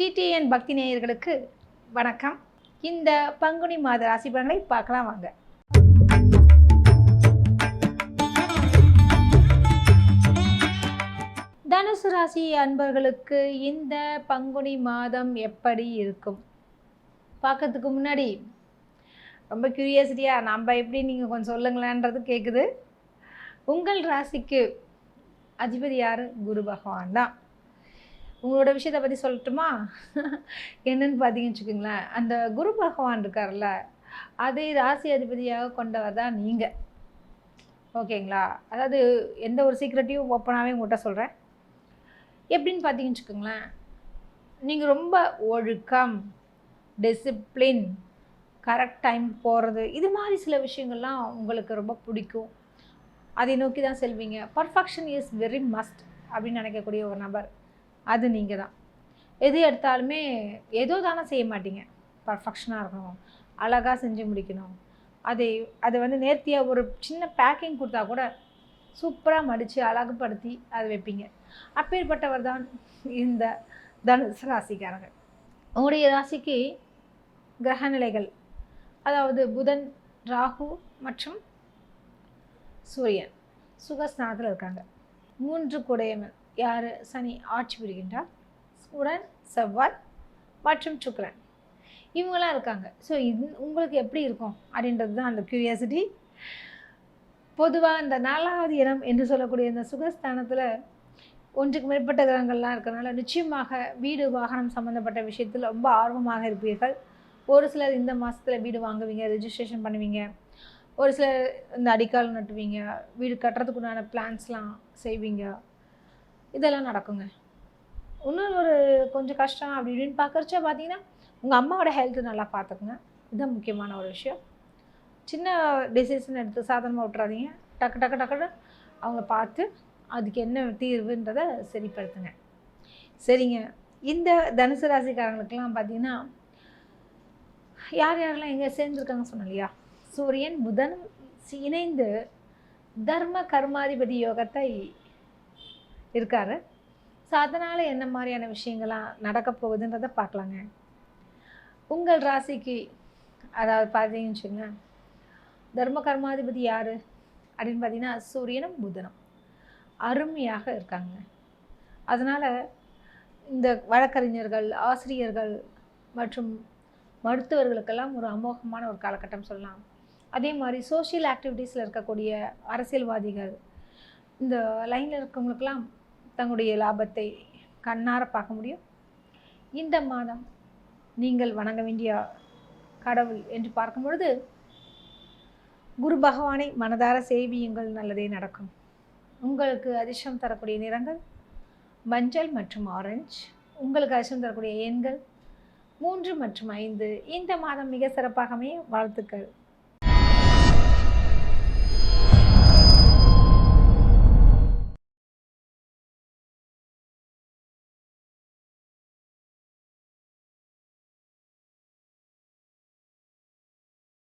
DTN பக்தி நேயர்களுக்கு வணக்கம். இந்த பங்குனி மாத ராசி பலன்களை பார்க்கலாம் வாங்க. தனுசு ராசி அன்பர்களுக்கு இந்த பங்குனி மாதம் எப்படி இருக்கும் பார்க்கறதுக்கு முன்னாடி ரொம்ப கியூரியாசிட்டியாக நம்ம எப்படி நீங்கள் கொஞ்சம் சொல்லுங்களேன்றது கேட்குது. உங்கள் ராசிக்கு அதிபதி யார்? குரு பகவான் தான். உங்களோட விஷயத்தை பற்றி சொல்லட்டுமா? என்னன்னு பார்த்தீங்கன்னு வச்சுக்கோங்களேன், அந்த குரு பகவான் இருக்கார்ல, அதை ராசி அதிபதியாக கொண்டவர் தான் நீங்கள். ஓகேங்களா? அதாவது எந்த ஒரு சீக்ரெட்டையும் ஓப்பனாகவே உங்கள்கிட்ட சொல்கிறேன். எப்படின்னு பார்த்தீங்கன்னு வச்சுக்கோங்களேன், நீங்கள் ரொம்ப ஒழுக்கம், டிசிப்ளின், கரெக்ட் டைம் போகிறது, இது மாதிரி சில விஷயங்கள்லாம் உங்களுக்கு ரொம்ப பிடிக்கும். அதை நோக்கி தான் செல்வீங்க. பர்ஃபெக்ஷன் இஸ் வெரி மஸ்ட் அப்படின்னு நினைக்கக்கூடிய ஒரு நபர் அது நீங்கள் தான். எது எடுத்தாலுமே ஏதோ தானே செய்ய மாட்டீங்க. பர்ஃபெக்ஷனாக இருக்கணும், அழகாக செஞ்சு முடிக்கணும். அதை வந்து நேர்த்தியாக ஒரு சின்ன பேக்கிங் கொடுத்தா கூட சூப்பராக மடித்து அழகுப்படுத்தி அதை வைப்பீங்க. அப்பேற்பட்டவர் தான் இந்த தனுசு ராசிக்காரங்க. உங்களுடைய ராசிக்கு கிரகநிலைகள், அதாவது புதன், ராகு மற்றும் சூரியன் சுகஸ்தானத்தில் இருக்காங்க. 3 குடையவன் யார்? சனி ஆட்சி புரிகின்றார். உடன் செவ்வாய் மற்றும் சுக்கிரன் இவங்களாம் இருக்காங்க. ஸோ உங்களுக்கு எப்படி இருக்கும் அப்படின்றது தான் அந்த க்யூரியாசிட்டி. பொதுவாக இந்த 4வது இடம் என்று சொல்லக்கூடிய இந்த சுகஸ்தானத்தில் ஒன்றுக்கு மேற்பட்ட கிரகங்கள்லாம் இருக்கிறனால நிச்சயமாக வீடு வாகனம் சம்மந்தப்பட்ட விஷயத்தில் ரொம்ப ஆர்வமாக இருப்பீர்கள். ஒரு சிலர் இந்த மாதத்தில் வீடு வாங்குவீங்க, ரெஜிஸ்ட்ரேஷன் பண்ணுவீங்க. ஒரு சிலர் இந்த அடிக்கால் நட்டுவீங்க, வீடு கட்டுறதுக்குண்டான பிளான்ஸ்லாம் செய்வீங்க. இதெல்லாம் நடக்குங்க. இன்னொரு ஒரு கொஞ்சம் கஷ்டம் அப்படி இப்படின்னு பார்க்குறச்ச பார்த்தீங்கன்னா, உங்கள் அம்மாவோட ஹெல்த்து நல்லா பார்த்துக்குங்க. இதுதான் முக்கியமான ஒரு விஷயம். சின்ன டிசிஷன் எடுத்து சாதாரணமாக விட்டுறாதீங்க. டக்கு டக்கு டக்குன்னு அவங்க பார்த்து அதுக்கு என்ன தீர்வுன்றதை சரிப்படுத்துங்க. சரிங்க, இந்த தனுசு ராசிக்காரங்களுக்கெல்லாம் பார்த்தீங்கன்னா, யார் யாரெல்லாம் எங்கே சேர்ந்துருக்காங்க சொன்னோம் இல்லையா? சூரியன் புதன் இணைந்து தர்ம கர்மாதிபதி யோகத்தை இருக்கார். ஸோ அதனால் என்ன மாதிரியான விஷயங்கள்லாம் நடக்க போகுதுன்றதை பார்க்கலாங்க. உங்கள் ராசிக்கு அதாவது பார்த்தீங்கன்னு வச்சுக்கோங்களேன், தர்ம கர்மாதிபதி யார் அப்படின்னு பார்த்தீங்கன்னா சூரியனும் புதனும் அருமையாக இருக்காங்க. அதனால் இந்த வழக்கறிஞர்கள், ஆசிரியர்கள் மற்றும் மருத்துவர்களுக்கெல்லாம் ஒரு அமோகமான ஒரு காலகட்டம் சொல்லலாம். அதே மாதிரி சோஷியல் ஆக்டிவிட்டீஸில் இருக்கக்கூடிய அரசியல்வாதிகள், இந்த லைனில் இருக்கவங்களுக்கெல்லாம் தங்களுடைய லாபத்தை கண்ணார பார்க்க முடியும். இந்த மாதம் நீங்கள் வணங்க வேண்டிய கடவுள் என்று பார்க்கும் பொழுது குரு பகவானை மனதார சேவியுங்கள், நல்லதே நடக்கும். உங்களுக்கு அதிர்ஷ்டம் தரக்கூடிய நிறங்கள் மஞ்சள் மற்றும் ஆரஞ்சு. உங்களுக்கு அதிர்ஷ்டம் தரக்கூடிய எண்கள் 3 மற்றும் 5. இந்த மாதம் மிக சிறப்பாக அமைய வாழ்த்துக்கள்.